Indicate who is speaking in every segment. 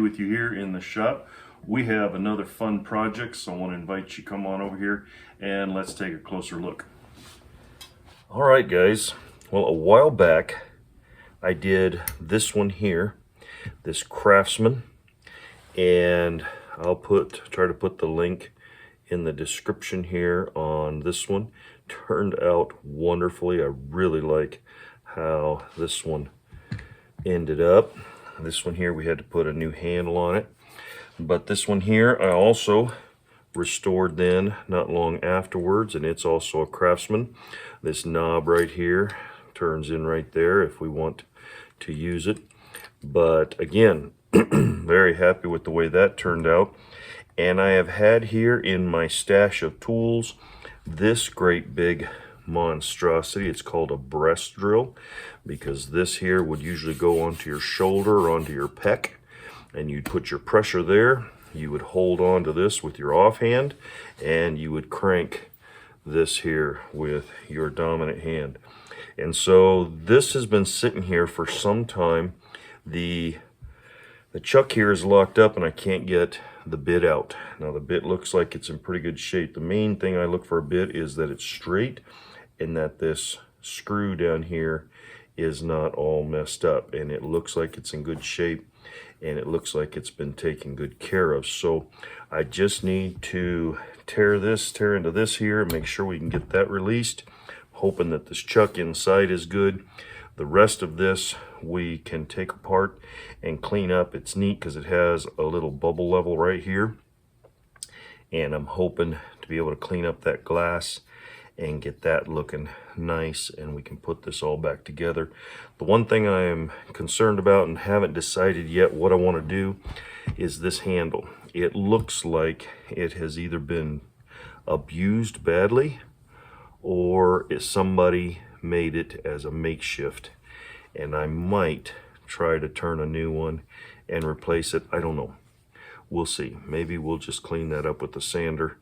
Speaker 1: with you here in the shop. We have another fun project, so I want to invite you to come on over here and let's take a closer look. All right, guys. Well, a while back I did this one here, this Craftsman, and I'll try to put the link in the description here on this one. Turned out wonderfully. I really like how this one ended up. This one here, we had to put a new handle on it. But this one here, I also restored then not long afterwards, and it's also a Craftsman. This knob right here turns in right there if we want to use it. But again, very happy with the way that turned out. And I have had here in my stash of tools this great big monstrosity. It's called a breast drill, because this here would usually go onto your shoulder or onto your pec, and you'd put your pressure there. You would hold on to this with your offhand, and you would crank this here with your dominant hand. And so this has been sitting here for some time. The chuck here is locked up and I can't get the bit out. Now the bit looks like it's in pretty good shape. The main thing I look for a bit is that it's straight and that this screw down here is not all messed up, and it looks like it's in good shape and it looks like it's been taken good care of. So I just need to tear into this here and make sure we can get that released, hoping that this chuck inside is good. The rest of this we can take apart and clean up. It's neat because it has a little bubble level right here, and I'm hoping to be able to clean up that glass and get that looking nice, and we can put this all back together. The one thing I am concerned about and haven't decided yet what I want to do is this handle. It looks like it has either been abused badly or somebody made it as a makeshift, and I might try to turn a new one and replace it. I don't know. We'll see. Maybe we'll just clean that up with the sander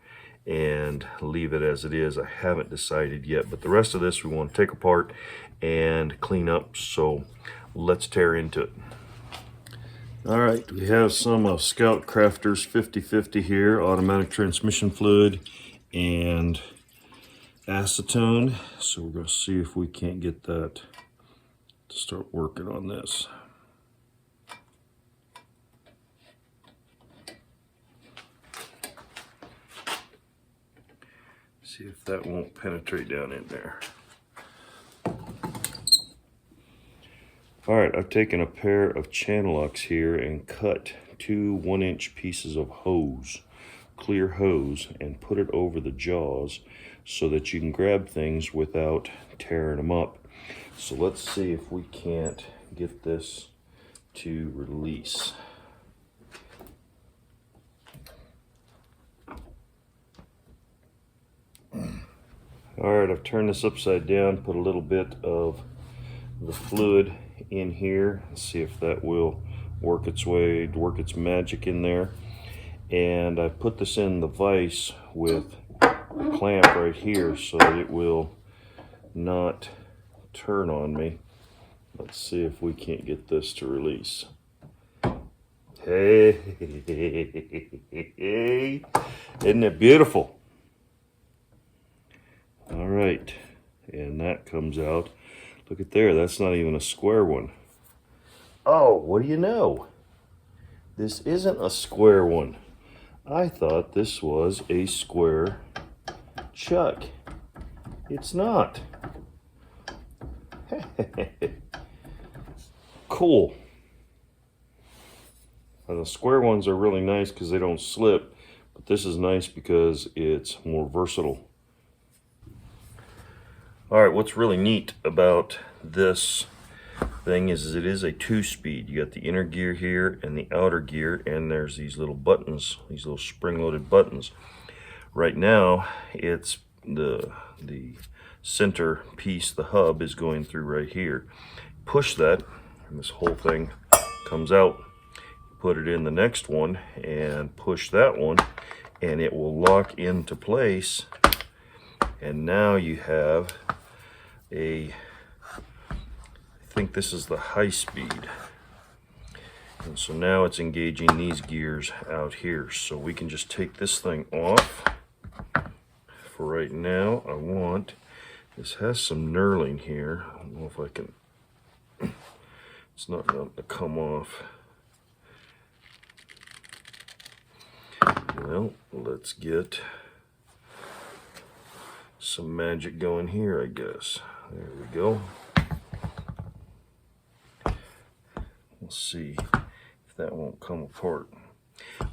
Speaker 1: and leave it as it is. I haven't decided yet, but the rest of this we want to take apart and clean up, so let's tear into it. All right, we have some of Scout Crafter's 50/50 here, automatic transmission fluid and acetone. So we're going to see if we can't get that to start working on this. See if that won't penetrate down in there. All right, I've taken a pair of channel locks here and cut two 1-inch pieces of hose, clear hose, and put it over the jaws so that you can grab things without tearing them up. So let's see if we can't get this to release. All right, I've turned this upside down, put a little bit of the fluid in here. Let's see if that will work its magic in there. And I put this in the vise with a clamp right here so that it will not turn on me. Let's see if we can't get this to release. Hey, isn't it beautiful? All right, and that comes out. Look at there, that's not even a square one. Oh, what do you know? This isn't a square one. I thought this was a square chuck. It's not. Cool. And the square ones are really nice because they don't slip, but this is nice because it's more versatile. All right, what's really neat about this thing is it is a 2-speed. You got the inner gear here and the outer gear, and there's these little buttons, these little spring-loaded buttons. Right now, it's the center piece, the hub, is going through right here. Push that, and this whole thing comes out. Put it in the next one and push that one, and it will lock into place. And now you have I think this is the high speed. And so now it's engaging these gears out here. So we can just take this thing off. For right now, I want, this has some knurling here. I don't know if I can, it's not going to come off. Well, let's get some magic going here, I guess. There we go. We'll see if that won't come apart.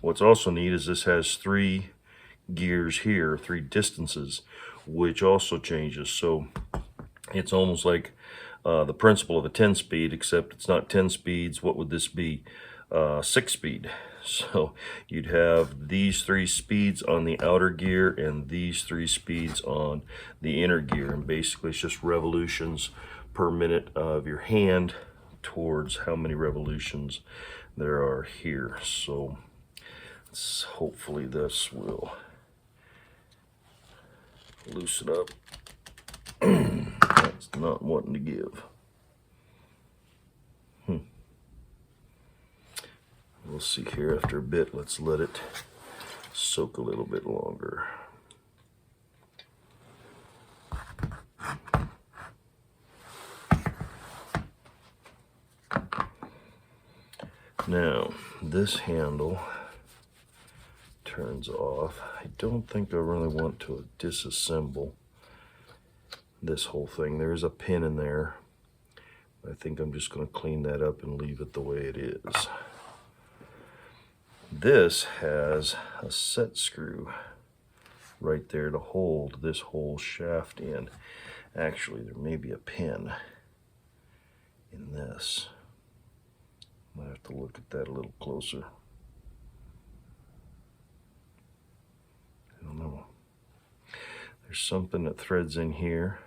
Speaker 1: What's also neat is this has 3 gears here, 3 distances, which also changes. So it's almost like the principle of a 10-speed, except it's not 10 speeds. What would this be? 6-speed. So you'd have these 3 speeds on the outer gear and these 3 speeds on the inner gear, and basically it's just revolutions per minute of your hand towards how many revolutions there are here. So hopefully this will loosen up. That's not wanting to give. We'll see here after a bit. Let's let it soak a little bit longer. Now, this handle turns off. I don't think I really want to disassemble this whole thing. There's a pin in there. I think I'm just going to clean that up and leave it the way it is. This has a set screw right there to hold this whole shaft in. Actually, there may be a pin in this. Might have to look at that a little closer. I don't know. There's something that threads in here,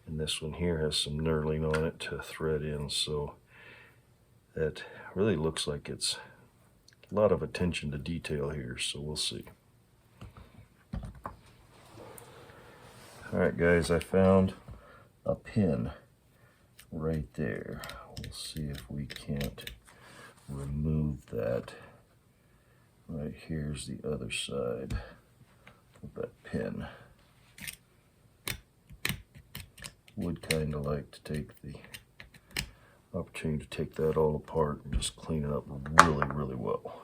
Speaker 1: and this one here has some knurling on it to thread in, so that really looks like it's a lot of attention to detail here, so we'll see. Alright guys, I found a pin right there. We'll see if we can't remove that. Right here's the other side of that pin. Would kind of like to take the opportunity to take that all apart and just clean it up really, really well.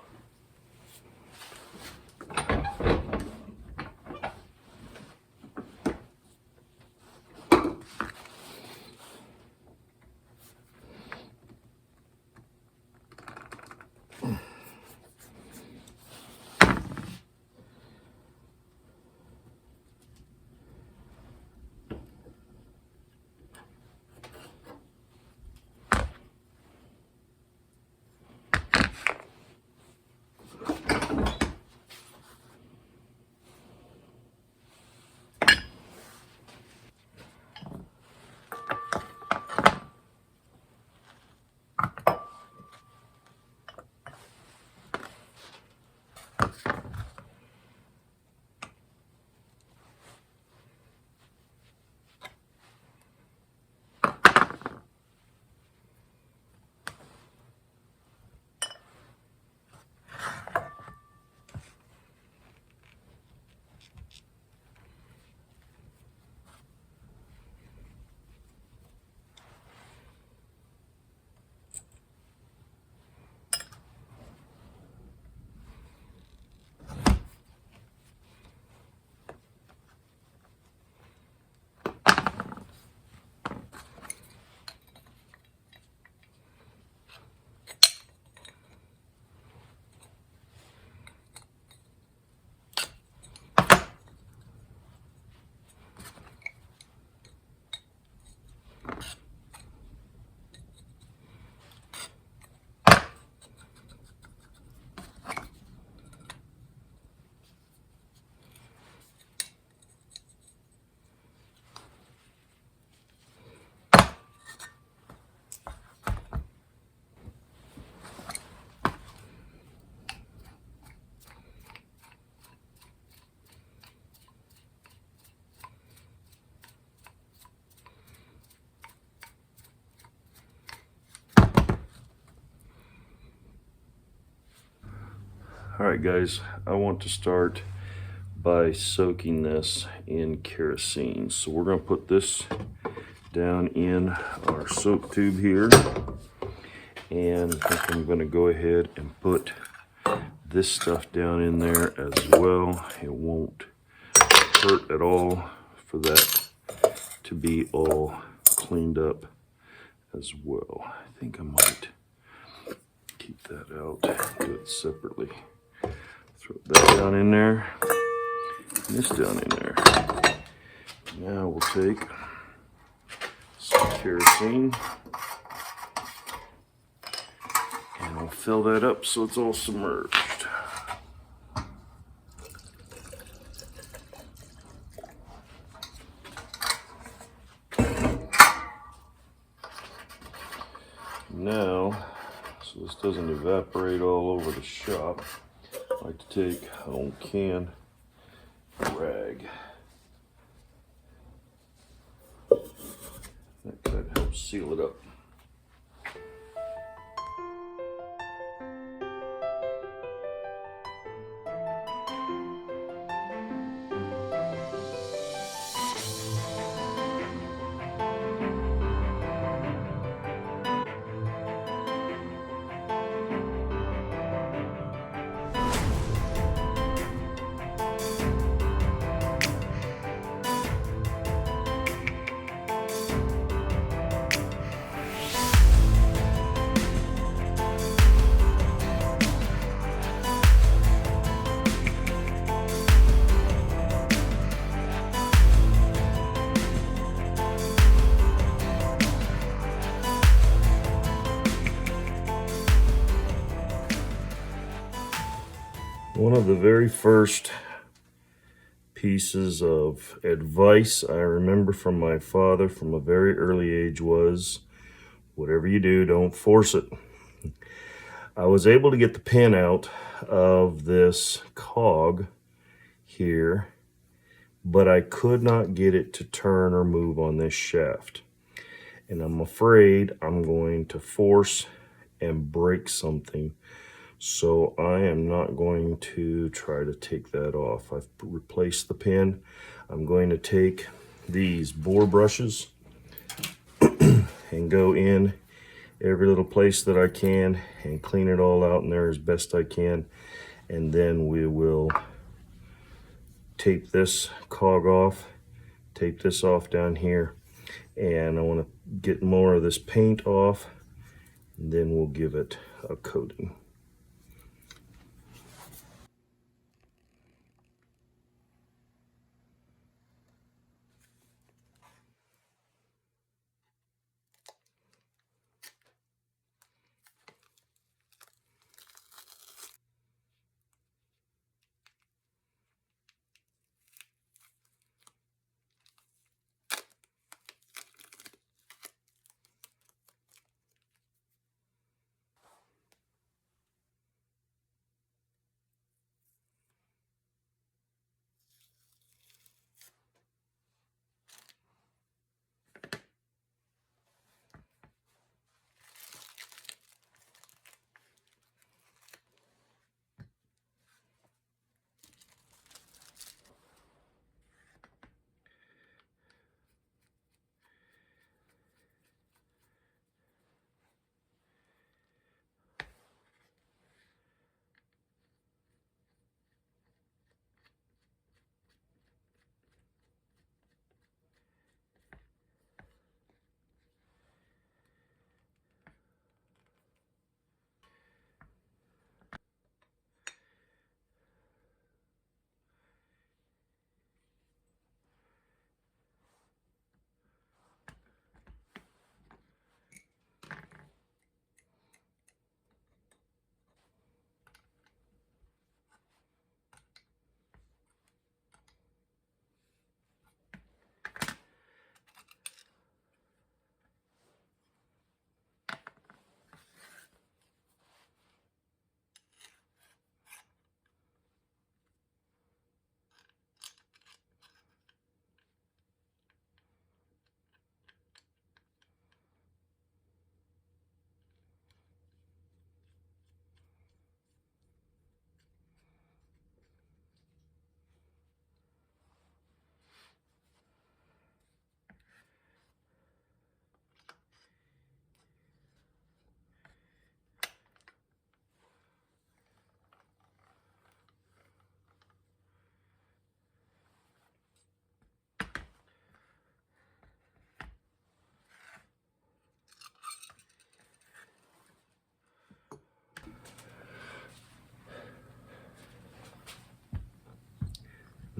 Speaker 1: Alright guys, I want to start by soaking this in kerosene. So we're going to put this down in our soak tube here, and I think I'm going to go ahead and put this stuff down in there as well. It won't hurt at all for that to be all cleaned up as well. I think I might keep that out, do it separately. Throw that down in there, and this down in there. Now we'll take some kerosene and we'll fill that up so it's all submerged. Now, so this doesn't evaporate all over the shop, I like to take an old can rag. That kind of helps seal it up. One of the very first pieces of advice I remember from my father from a very early age was, whatever you do, don't force it. I was able to get the pin out of this cog here, but I could not get it to turn or move on this shaft. And I'm afraid I'm going to force and break something. So I am not going to try to take that off. I've replaced the pin. I'm going to take these bore brushes and go in every little place that I can and clean it all out in there as best I can. And then we will tape this cog off, tape this off down here. And I want to get more of this paint off, and then we'll give it a coating.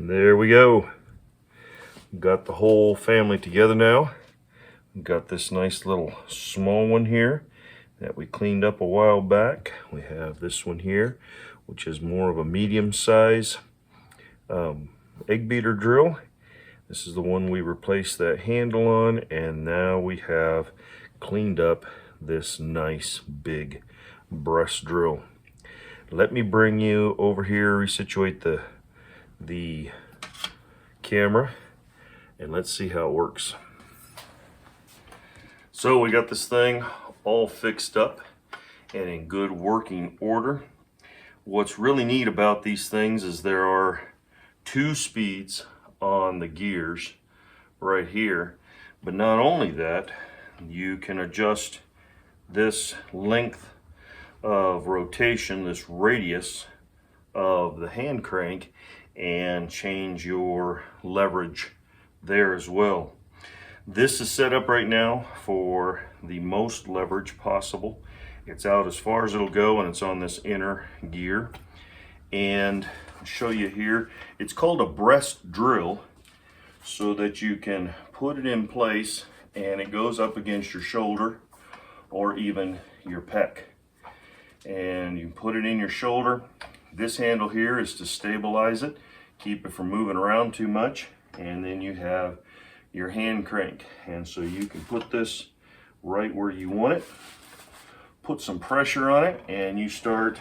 Speaker 1: There we go. Got the whole family together now. Got this nice little small one here that we cleaned up a while back. We have this one here, which is more of a medium size egg beater drill. This is the one we replaced that handle on, and now we have cleaned up this nice big breast drill. Let me bring you over here, resituate the camera, and let's see how it works. So we got this thing all fixed up and in good working order. What's really neat about these things is there are 2 speeds on the gears right here, but not only that, you can adjust this length of rotation, this radius of the hand crank, and change your leverage there as well. This is set up right now for the most leverage possible. It's out as far as it'll go, and it's on this inner gear. And I'll show you here, it's called a breast drill, so that you can put it in place and it goes up against your shoulder or even your pec. And you put it in your shoulder. This handle here is to stabilize it, keep it from moving around too much, and then you have your hand crank. And so you can put this right where you want it, put some pressure on it, and you start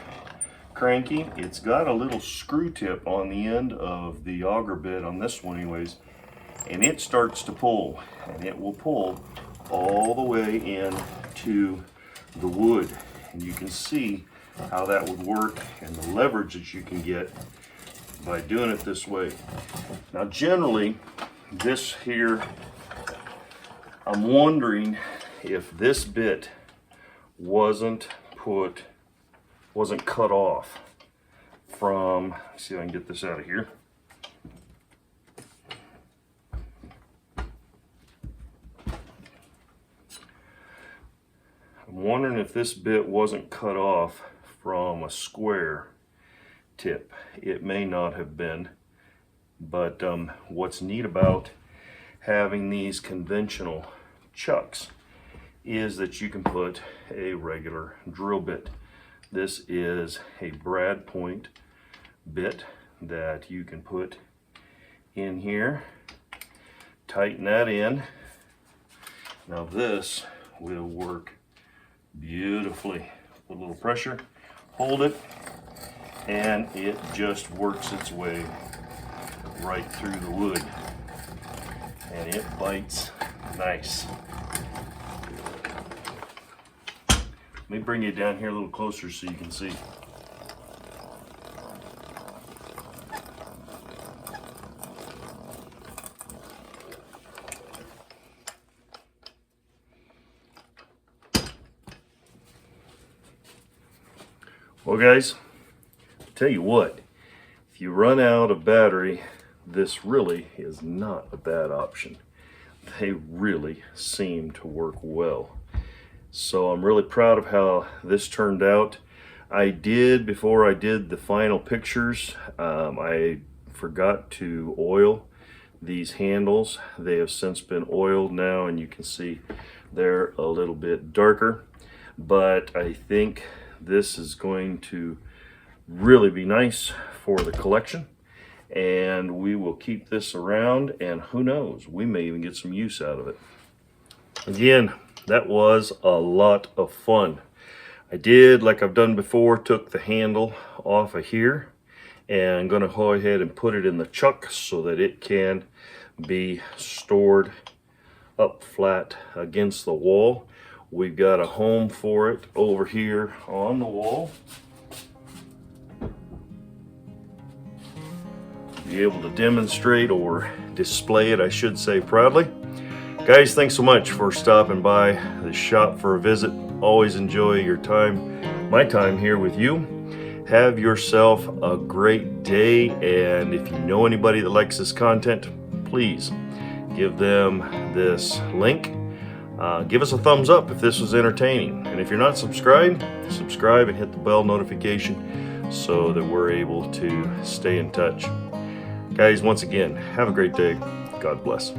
Speaker 1: cranking. It's got a little screw tip on the end of the auger bit on this one anyways, and it starts to pull, and it will pull all the way in to the wood. And you can see how that would work and the leverage that you can get by doing it this way. Now generally, this here, I'm wondering if this bit wasn't cut off from, let's see if I can get this out of here. I'm wondering if this bit wasn't cut off from a square tip. It may not have been, but what's neat about having these conventional chucks is that you can put a regular drill bit. This is a brad point bit that you can put in here, tighten that in. Now this will work beautifully. Put a little pressure, hold it, and it just works its way right through the wood, and it bites nice. Let me bring you down here a little closer so you can see. Well guys, I'll tell you what, if you run out of battery, this really is not a bad option. They really seem to work well. So I'm really proud of how this turned out. Before I did the final pictures, I forgot to oil these handles. They have since been oiled now, and you can see they're a little bit darker. But I think this is going to really be nice for the collection, and we will keep this around, and who knows, we may even get some use out of it. Again, that was a lot of fun. I did, like I've done before, took the handle off of here, and I'm going to go ahead and put it in the chuck so that it can be stored up flat against the wall. We've got a home for it over here on the wall. Be able to demonstrate or display it, I should say, proudly. Guys, thanks so much for stopping by the shop for a visit. Always enjoy your time, my time here with you. Have yourself a great day, and if you know anybody that likes this content, please give them this link. Give us a thumbs up if this was entertaining, and if you're not subscribed, subscribe and hit the bell notification so that we're able to stay in touch. Guys, once again, have a great day. God bless.